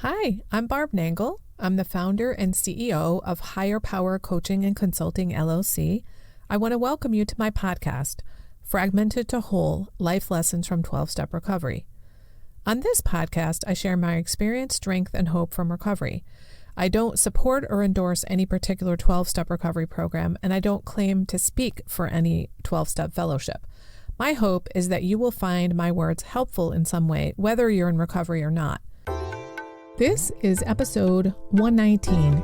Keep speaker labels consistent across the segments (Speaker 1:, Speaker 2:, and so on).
Speaker 1: Hi, I'm Barb Nangle. I'm the founder and CEO of Higher Power Coaching and Consulting, LLC. I want to welcome you to my podcast, Fragmented to Whole, Life Lessons from 12-Step Recovery. On this podcast, I share my experience, strength, and hope from recovery. I don't support or endorse any particular 12-step recovery program, and I don't claim to speak for any 12-step fellowship. My hope is that you will find my words helpful in some way, whether you're in recovery or not. This is episode 119,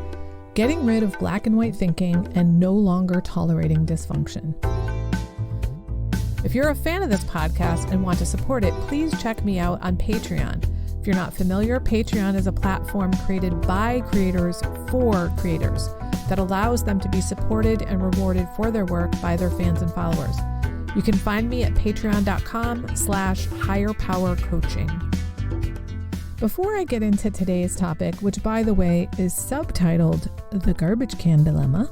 Speaker 1: Getting Rid of Black and White Thinking and No Longer Tolerating Dysfunction. If you're a fan of this podcast and want to support it, please check me out on Patreon. If you're not familiar, Patreon is a platform created by creators for creators that allows them to be supported and rewarded for their work by their fans and followers. You can find me at patreon.com/higherpowercoaching. Before I get into today's topic, which by the way is subtitled The Garbage Can Dilemma,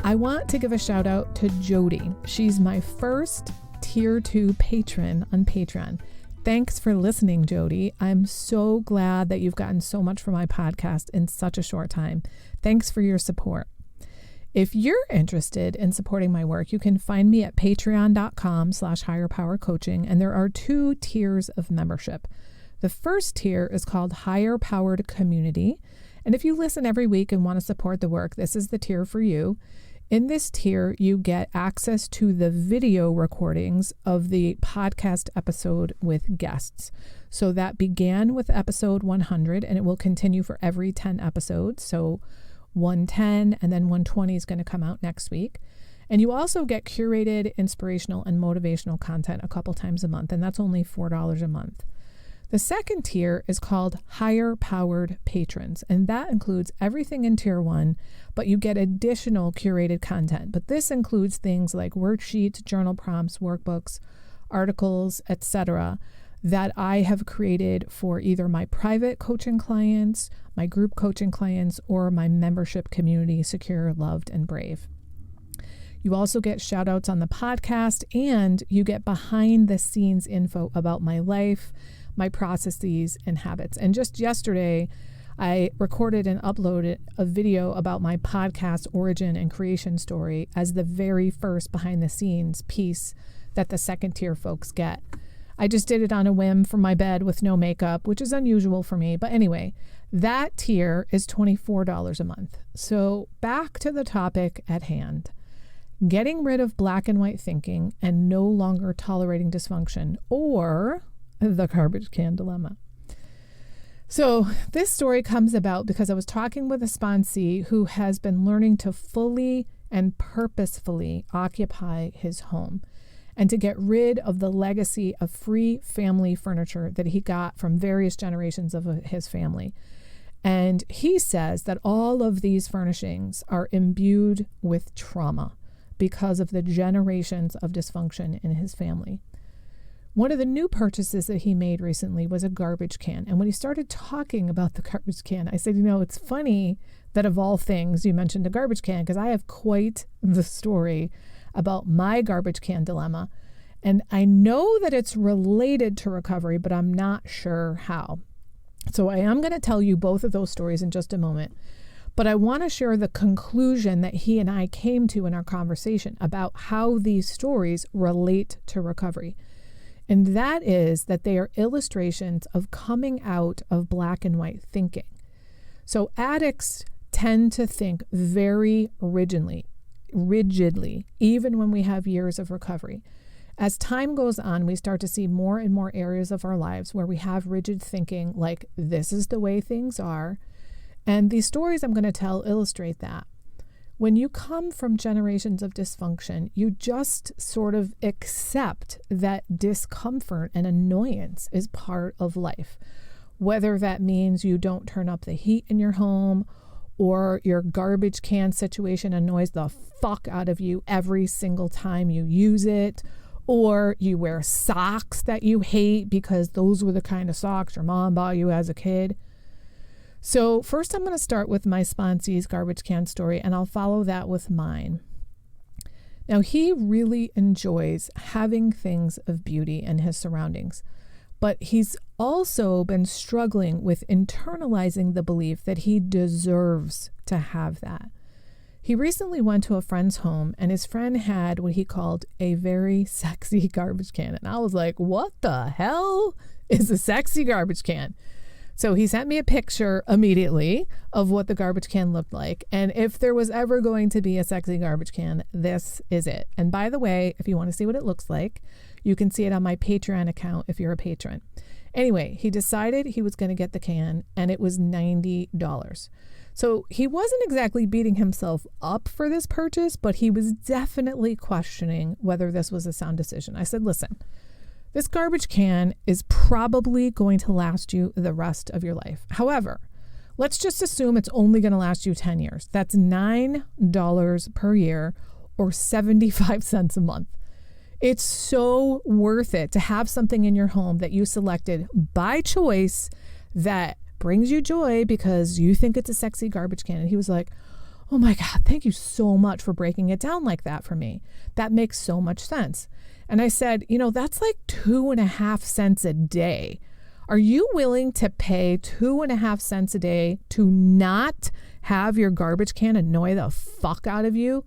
Speaker 1: I want to give a shout out to Jody. She's my first Tier 2 patron on Patreon. Thanks for listening, Jody. I'm so glad that you've gotten so much from my podcast in such a short time. Thanks for your support. If you're interested in supporting my work, you can find me at patreon.com/higherpowercoaching, and there are 2 tiers of membership. The first tier is called Higher Powered Community. And if you listen every week and want to support the work, this is the tier for you. In this tier, you get access to the video recordings of the podcast episode with guests. So that began with episode 100 and it will continue for every 10 episodes. So 110 and then 120 is going to come out next week. And you also get curated, inspirational, and motivational content a couple times a month. And that's only $4 a month. The second tier is called Higher Powered Patrons, and that includes everything in Tier 1, but you get additional curated content. But this includes things like worksheets, journal prompts, workbooks, articles, etc., that I have created for either my private coaching clients, my group coaching clients, or my membership community, Secure, Loved, and Brave. You also get shout outs on the podcast, and you get behind the scenes info about my life, my processes, and habits. And just yesterday, I recorded and uploaded a video about my podcast origin and creation story as the very first behind the scenes piece that the second tier folks get. I just did it on a whim from my bed with no makeup, which is unusual for me. But anyway, that tier is $24 a month. So back to the topic at hand. Getting rid of black and white thinking and no longer tolerating dysfunction, or the garbage can dilemma. So this story comes about because I was talking with a sponsee who has been learning to fully and purposefully occupy his home and to get rid of the legacy of free family furniture that he got from various generations of his family. And he says that all of these furnishings are imbued with trauma because of the generations of dysfunction in his family. One of the new purchases that he made recently was a garbage can. And when he started talking about the garbage can, I said, it's funny that of all things you mentioned a garbage can, because I have quite the story about my garbage can dilemma. And I know that it's related to recovery, but I'm not sure how. So I am going to tell you both of those stories in just a moment. But I want to share the conclusion that he and I came to in our conversation about how these stories relate to recovery. And that is that they are illustrations of coming out of black and white thinking. So addicts tend to think very rigidly, even when we have years of recovery. As time goes on, we start to see more and more areas of our lives where we have rigid thinking, like this is the way things are. And these stories I'm going to tell illustrate that. When you come from generations of dysfunction, you just sort of accept that discomfort and annoyance is part of life. Whether that means you don't turn up the heat in your home, or your garbage can situation annoys the fuck out of you every single time you use it, or you wear socks that you hate because those were the kind of socks your mom bought you as a kid. So first I'm going to start with my sponsee's garbage can story, and I'll follow that with mine. Now, he really enjoys having things of beauty in his surroundings, but he's also been struggling with internalizing the belief that he deserves to have that. He recently went to a friend's home and his friend had what he called a very sexy garbage can. And I was like, what the hell is a sexy garbage can? So he sent me a picture immediately of what the garbage can looked like. And if there was ever going to be a sexy garbage can, this is it. And by the way, if you want to see what it looks like, you can see it on my Patreon account if you're a patron. Anyway, he decided he was going to get the can and it was $90. So he wasn't exactly beating himself up for this purchase, but he was definitely questioning whether this was a sound decision. I said, listen, this garbage can is probably going to last you the rest of your life. However, let's just assume it's only going to last you 10 years. That's $9 per year or 75 cents a month. It's so worth it to have something in your home that you selected by choice that brings you joy because you think it's a sexy garbage can. And he was like, oh my God, thank you so much for breaking it down like that for me. That makes so much sense. And I said, that's like 2.5 cents a day. Are you willing to pay 2.5 cents a day to not have your garbage can annoy the fuck out of you?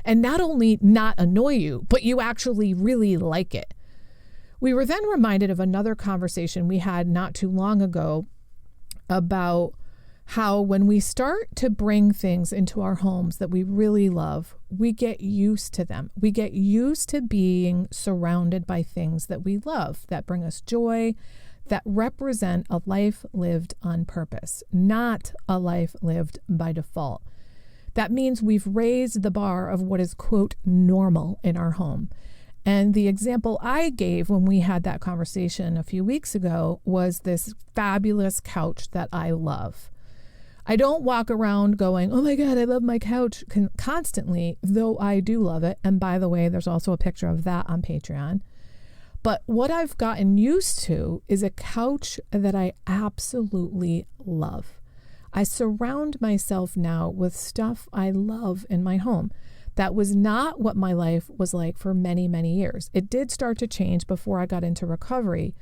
Speaker 1: And not only not annoy you, but you actually really like it. We were then reminded of another conversation we had not too long ago about how when we start to bring things into our homes that we really love, we get used to them. We get used to being surrounded by things that we love, that bring us joy, that represent a life lived on purpose, not a life lived by default. That means we've raised the bar of what is, quote, normal in our home. And the example I gave when we had that conversation a few weeks ago was this fabulous couch that I love. I don't walk around going, oh my God, I love my couch constantly, though I do love it. And by the way, there's also a picture of that on Patreon. But what I've gotten used to is a couch that I absolutely love. I surround myself now with stuff I love in my home. That was not what my life was like for many, many years. It did start to change before I got into recovery,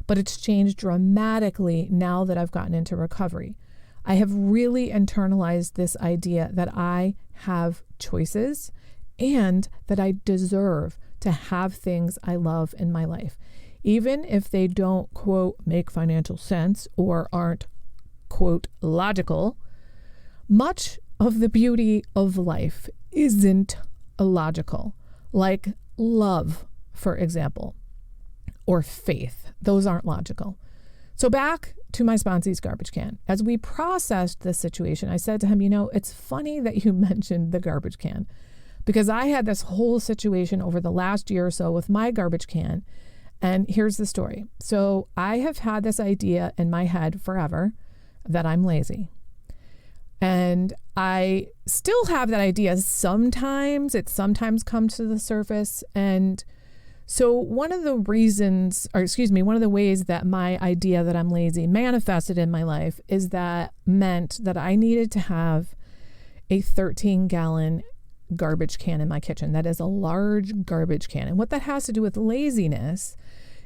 Speaker 1: but it's changed dramatically now that I've gotten into recovery. I have really internalized this idea that I have choices and that I deserve to have things I love in my life, even if they don't, quote, make financial sense or aren't, quote, logical. Much of the beauty of life isn't illogical, like love, for example, or faith. Those aren't logical. So back to my sponsee's garbage can. As we processed this situation, I said to him, it's funny that you mentioned the garbage can because I had this whole situation over the last year or so with my garbage can. And here's the story. So I have had this idea in my head forever that I'm lazy. And I still have that idea sometimes. It sometimes comes to the surface. And so one of the ways that my idea that I'm lazy manifested in my life is that meant that I needed to have a 13-gallon garbage can in my kitchen. That is a large garbage can. And what that has to do with laziness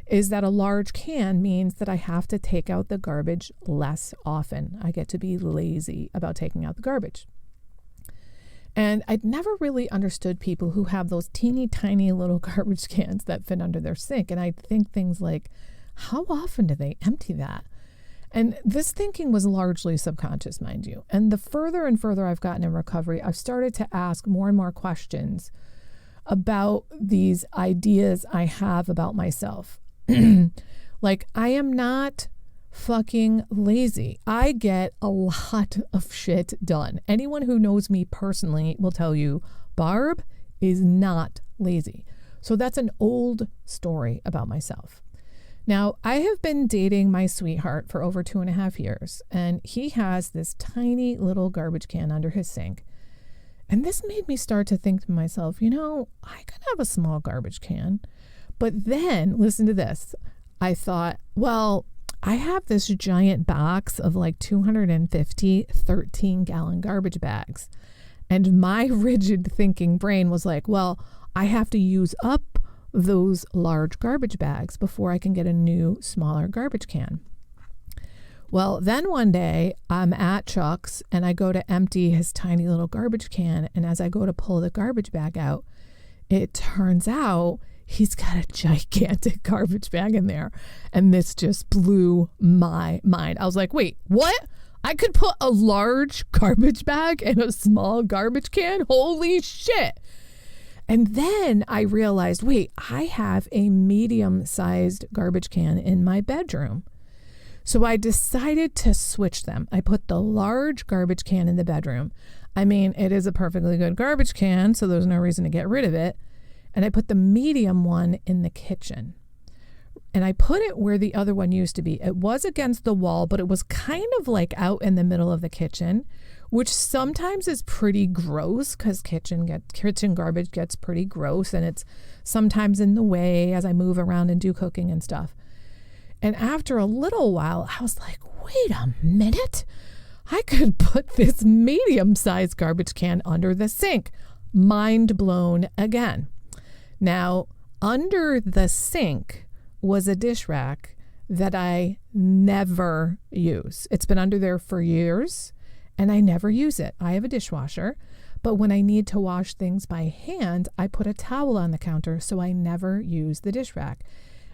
Speaker 1: is that a large can means that I have to take out the garbage less often. I get to be lazy about taking out the garbage. And I'd never really understood people who have those teeny tiny little garbage cans that fit under their sink. And I'd think things like, how often do they empty that? And this thinking was largely subconscious, mind you. And the further and further I've gotten in recovery, I've started to ask more and more questions about these ideas I have about myself. Like, I am not fucking lazy. I get a lot of shit done. Anyone who knows me personally will tell you Barb is not lazy. So that's an old story about myself. Now, I have been dating my sweetheart for over 2.5 years, and he has this tiny little garbage can under his sink. And this made me start to think to myself, I could have a small garbage can. But then, listen to this, I thought, well, I have this giant box of like 250 13-gallon garbage bags. And my rigid thinking brain was like, well, I have to use up those large garbage bags before I can get a new, smaller garbage can. Well, then one day I'm at Chuck's and I go to empty his tiny little garbage can. And as I go to pull the garbage bag out, it turns out he's got a gigantic garbage bag in there. And this just blew my mind. I was like, wait, what? I could put a large garbage bag in a small garbage can? Holy shit. And then I realized, wait, I have a medium-sized garbage can in my bedroom. So I decided to switch them. I put the large garbage can in the bedroom. I mean, it is a perfectly good garbage can, so there's no reason to get rid of it. And I put the medium one in the kitchen. And I put it where the other one used to be. It was against the wall, but it was kind of like out in the middle of the kitchen, which sometimes is pretty gross because kitchen garbage gets pretty gross, and it's sometimes in the way as I move around and do cooking and stuff. And after a little while, I was like, wait a minute. I could put this medium-sized garbage can under the sink. Mind blown again. Now, under the sink was a dish rack that I never use. It's been under there for years, and I never use it. I have a dishwasher, but when I need to wash things by hand, I put a towel on the counter, so I never use the dish rack.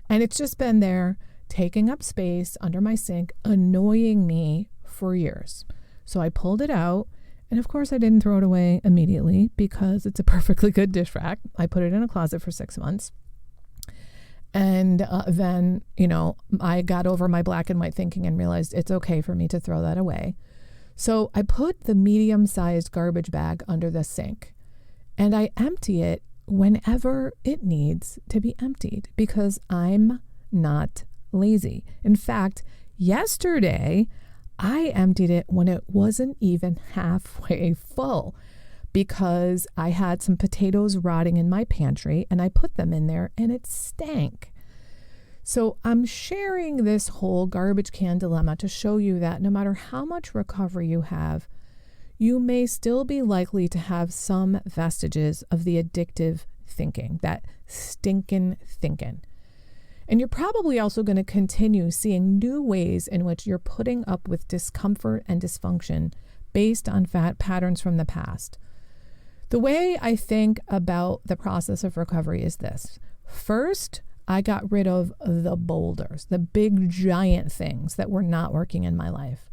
Speaker 1: And it's just been there, taking up space under my sink, annoying me for years. So I pulled it out, and of course I didn't throw it away immediately because it's a perfectly good dish rack. I put it in a closet for 6 months. And then, I got over my black and white thinking and realized it's okay for me to throw that away. So I put the medium-sized garbage bag under the sink, and I empty it whenever it needs to be emptied because I'm not lazy. In fact, yesterday I emptied it when it wasn't even halfway full because I had some potatoes rotting in my pantry and I put them in there and it stank. So I'm sharing this whole garbage can dilemma to show you that no matter how much recovery you have, you may still be likely to have some vestiges of the addictive thinking, that stinking thinking. And you're probably also going to continue seeing new ways in which you're putting up with discomfort and dysfunction based on patterns from the past. The way I think about the process of recovery is this. First, I got rid of the boulders, the big giant things that were not working in my life.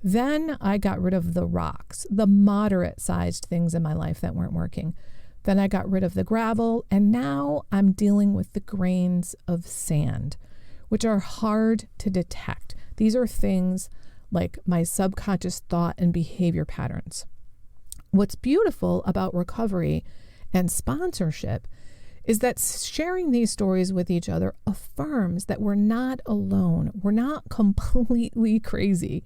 Speaker 1: Then I got rid of the rocks, the moderate-sized things in my life that weren't working. Then I got rid of the gravel, and now I'm dealing with the grains of sand, which are hard to detect. These are things like my subconscious thought and behavior patterns. What's beautiful about recovery and sponsorship is that sharing these stories with each other affirms that we're not alone. We're not completely crazy.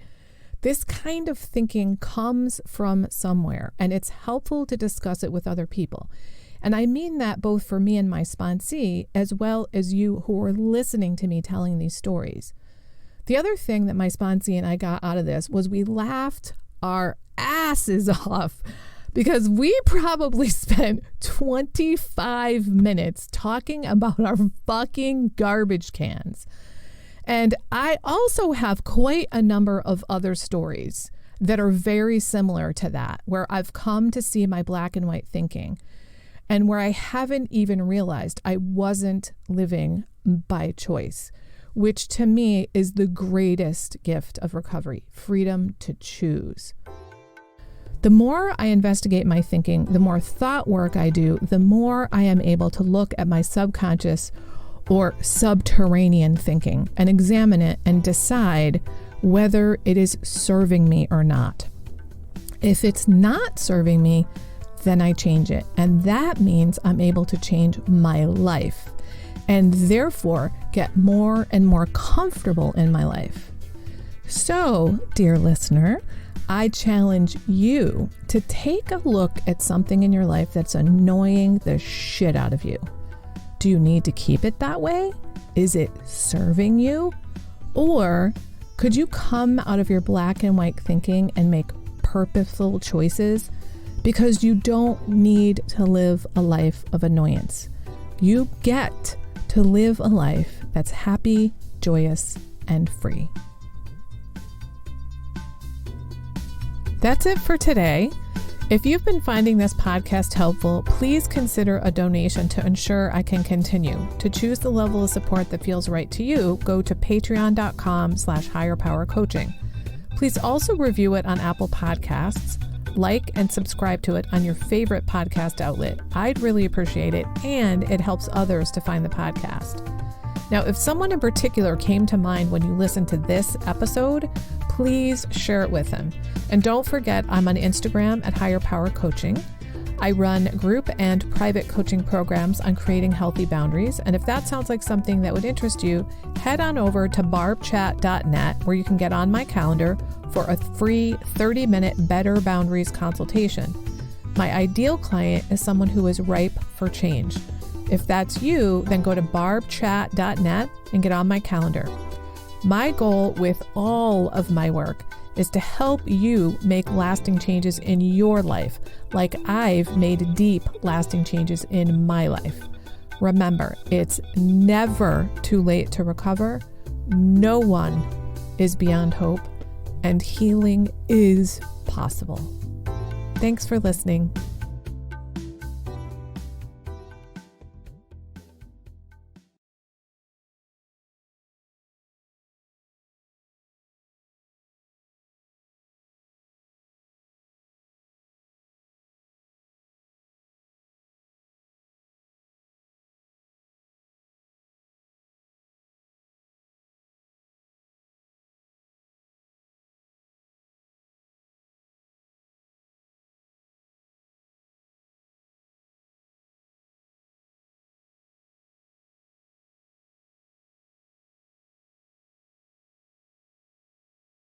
Speaker 1: This kind of thinking comes from somewhere, and it's helpful to discuss it with other people. And I mean that both for me and my sponsee, as well as you who are listening to me telling these stories. The other thing that my sponsee and I got out of this was we laughed our asses off because we probably spent 25 minutes talking about our fucking garbage cans. And I also have quite a number of other stories that are very similar to that, where I've come to see my black and white thinking and where I haven't even realized I wasn't living by choice, which to me is the greatest gift of recovery, freedom to choose. The more I investigate my thinking, the more thought work I do, the more I am able to look at my subconscious or subterranean thinking and examine it and decide whether it is serving me or not. If it's not serving me, then I change it. And that means I'm able to change my life and therefore get more and more comfortable in my life. So, dear listener, I challenge you to take a look at something in your life that's annoying the shit out of you. Do you need to keep it that way? Is it serving you? Or could you come out of your black and white thinking and make purposeful choices? Because you don't need to live a life of annoyance. You get to live a life that's happy, joyous, and free. That's it for today. If you've been finding this podcast helpful, please consider a donation to ensure I can continue. To choose the level of support that feels right to you, go to patreon.com/higherpowercoaching. Please also review it on Apple Podcasts, like and subscribe to it on your favorite podcast outlet. I'd really appreciate it, and it helps others to find the podcast. Now, if someone in particular came to mind when you listened to this episode, please share it with them. And don't forget, I'm on Instagram at Higher Power Coaching. I run group and private coaching programs on creating healthy boundaries. And if that sounds like something that would interest you, head on over to barbchat.net, where you can get on my calendar for a free 30-minute Better Boundaries consultation. My ideal client is someone who is ripe for change. If that's you, then go to barbchat.net and get on my calendar. My goal with all of my work is to help you make lasting changes in your life, like I've made deep, lasting changes in my life. Remember, it's never too late to recover. No one is beyond hope, and healing is possible. Thanks for listening.